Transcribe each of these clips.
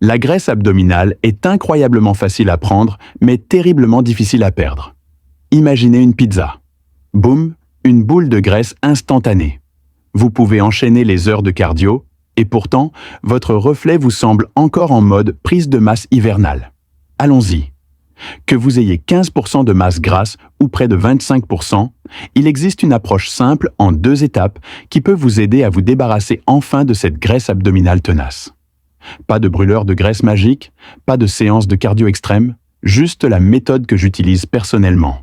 La graisse abdominale est incroyablement facile à prendre, mais terriblement difficile à perdre. Imaginez une pizza. Boum, une boule de graisse instantanée. Vous pouvez enchaîner les heures de cardio, et pourtant, votre reflet vous semble encore en mode prise de masse hivernale. Allons-y. Que vous ayez 15% de masse grasse ou près de 25%, il existe une approche simple en 2 étapes qui peut vous aider à vous débarrasser enfin de cette graisse abdominale tenace. Pas de brûleur de graisse magique, pas de séance de cardio extrême, juste la méthode que j'utilise personnellement.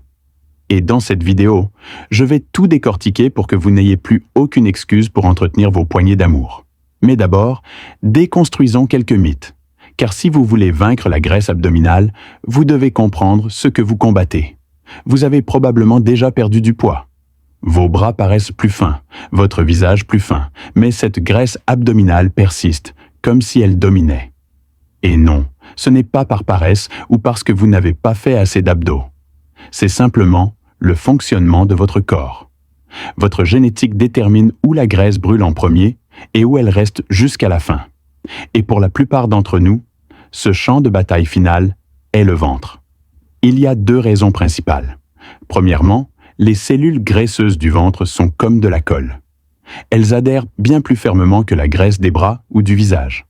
Et dans cette vidéo, je vais tout décortiquer pour que vous n'ayez plus aucune excuse pour entretenir vos poignées d'amour. Mais d'abord, déconstruisons quelques mythes. Car si vous voulez vaincre la graisse abdominale, vous devez comprendre ce que vous combattez. Vous avez probablement déjà perdu du poids. Vos bras paraissent plus fins, votre visage plus fin, mais cette graisse abdominale persiste, comme si elle dominait. Et non, ce n'est pas par paresse ou parce que vous n'avez pas fait assez d'abdos. C'est simplement le fonctionnement de votre corps. Votre génétique détermine où la graisse brûle en premier et où elle reste jusqu'à la fin. Et pour la plupart d'entre nous, ce champ de bataille final est le ventre. Il y a 2 raisons principales. Premièrement, les cellules graisseuses du ventre sont comme de la colle. Elles adhèrent bien plus fermement que la graisse des bras ou du visage.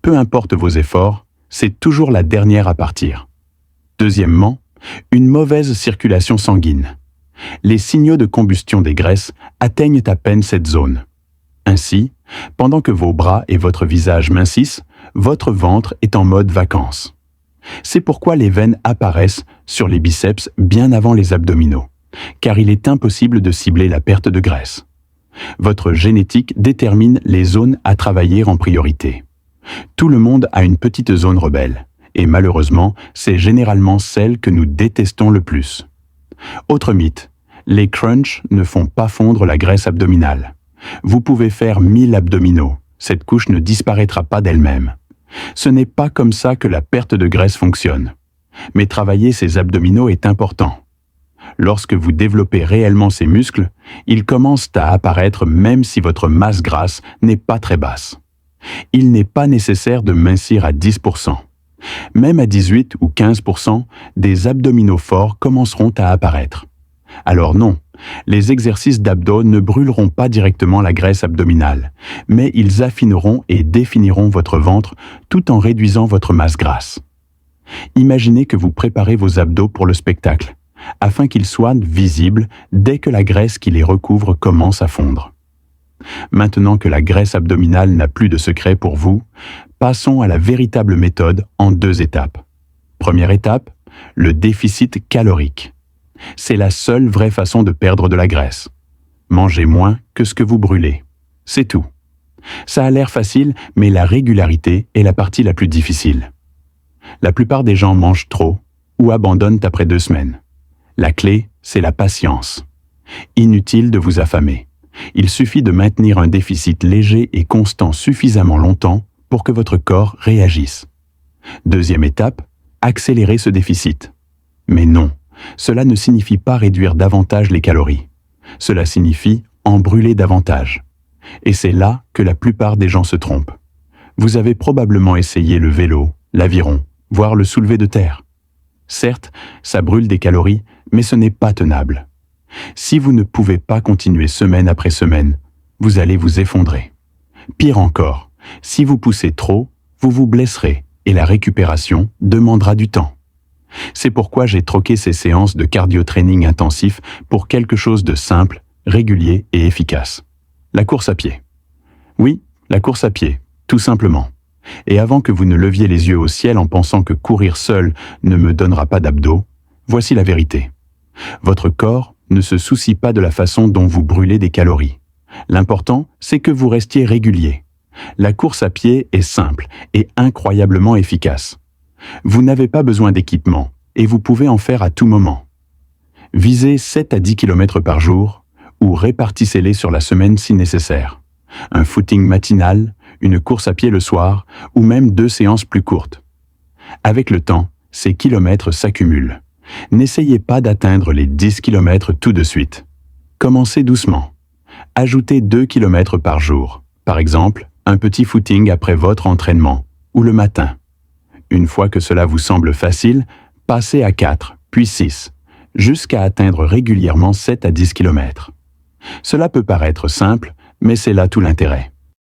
Peu importe vos efforts, c'est toujours la dernière à partir. Deuxièmement, une mauvaise circulation sanguine. Les signaux de combustion des graisses atteignent à peine cette zone. Ainsi, pendant que vos bras et votre visage mincissent, votre ventre est en mode vacances. C'est pourquoi les veines apparaissent sur les biceps bien avant les abdominaux, car il est impossible de cibler la perte de graisse. Votre génétique détermine les zones à travailler en priorité. Tout le monde a une petite zone rebelle, et malheureusement, c'est généralement celle que nous détestons le plus. Autre mythe, les crunchs ne font pas fondre la graisse abdominale. Vous pouvez faire 1000 abdominaux, cette couche ne disparaîtra pas d'elle-même. Ce n'est pas comme ça que la perte de graisse fonctionne. Mais travailler ces abdominaux est important. Lorsque vous développez réellement ces muscles, ils commencent à apparaître même si votre masse grasse n'est pas très basse. Il n'est pas nécessaire de mincir à 10%. Même à 18 ou 15%, des abdominaux forts commenceront à apparaître. Alors non, les exercices d'abdos ne brûleront pas directement la graisse abdominale, mais ils affineront et définiront votre ventre tout en réduisant votre masse grasse. Imaginez que vous préparez vos abdos pour le spectacle, afin qu'ils soient visibles dès que la graisse qui les recouvre commence à fondre. Maintenant que la graisse abdominale n'a plus de secret pour vous, passons à la véritable méthode en 2 étapes. Première étape, le déficit calorique. C'est la seule vraie façon de perdre de la graisse. Mangez moins que ce que vous brûlez. C'est tout. Ça a l'air facile, mais la régularité est la partie la plus difficile. La plupart des gens mangent trop ou abandonnent après 2 semaines. La clé, c'est la patience. Inutile de vous affamer. Il suffit de maintenir un déficit léger et constant suffisamment longtemps pour que votre corps réagisse. Deuxième étape, accélérer ce déficit. Mais non, cela ne signifie pas réduire davantage les calories. Cela signifie en brûler davantage. Et c'est là que la plupart des gens se trompent. Vous avez probablement essayé le vélo, l'aviron, voire le soulevé de terre. Certes, ça brûle des calories, mais ce n'est pas tenable. Si vous ne pouvez pas continuer semaine après semaine, vous allez vous effondrer. Pire encore, si vous poussez trop, vous vous blesserez et la récupération demandera du temps. C'est pourquoi j'ai troqué ces séances de cardio-training intensif pour quelque chose de simple, régulier et efficace. La course à pied. Oui, la course à pied, tout simplement. Et avant que vous ne leviez les yeux au ciel en pensant que courir seul ne me donnera pas d'abdos, voici la vérité. Votre corps ne se soucie pas de la façon dont vous brûlez des calories. L'important, c'est que vous restiez régulier. La course à pied est simple et incroyablement efficace. Vous n'avez pas besoin d'équipement et vous pouvez en faire à tout moment. Visez 7 à 10 km par jour ou répartissez-les sur la semaine si nécessaire. Un footing matinal, une course à pied le soir ou même 2 séances plus courtes. Avec le temps, ces kilomètres s'accumulent. N'essayez pas d'atteindre les 10 km tout de suite. Commencez doucement. Ajoutez 2 km par jour. Par exemple, un petit footing après votre entraînement ou le matin. Une fois que cela vous semble facile, passez à 4, puis 6, jusqu'à atteindre régulièrement 7 à 10 km. Cela peut paraître simple, mais c'est là tout l'intérêt.